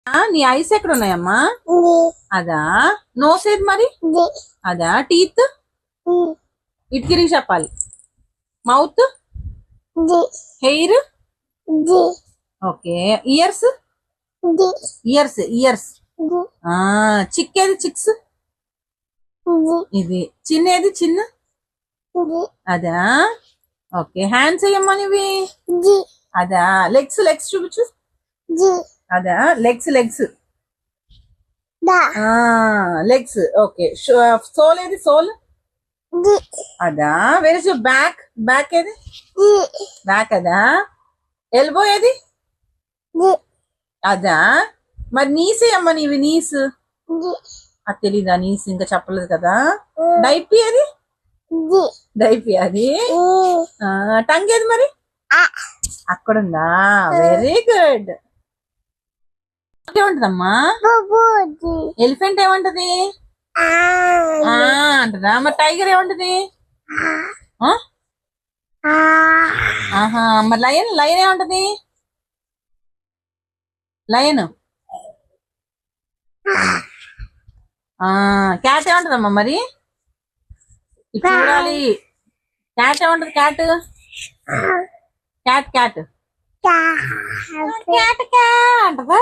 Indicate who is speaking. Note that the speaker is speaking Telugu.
Speaker 1: నీ ఐస్ ఎక్కడ ఉన్నాయమ్మా? అదా. నోస్ ఏది మరి? అదా. టీత్ ఇటు తిరిగి చెప్పాలి. Mouth, hair, okay. Ears, ears ears. Cheek ఏది? చిక్స్ ఇది. చిన్న ఏది? చిన్న అదా. ఓకే. హ్యాండ్స్ ఏమ్మా నీవి? అదా. లెగ్స్, లెగ్స్ చూపించు. అదా. Legs legs legs. Okay. Sole ఏది? సోల్ అదా. Where is your back? Back ఏది? బ్యాక్ అదా. ఎల్బో ఏది? అదా. మరి నీస్ అమ్మా నీవి? నీస్ అది తెలీదా? నీస్ ఇంకా చెప్పలేదు కదా. డైపీ ఏది? డైపీ అది. టంగ్ ఏది మరి? అక్కడుందా. Very good. ఏమంటదమ్మా? ఎలిఫెంట్ ఏమంటది? అంటదా. మరి టైగర్ ఏమంటది? ఆహా. మరి లయన్, లయన్ ఏమంటది? లయన్. క్యాట్ ఏమంటదమ్మా మరి? చూడాలి. క్యాట్ ఏమంటది? Cat cat cat cat అంటదా.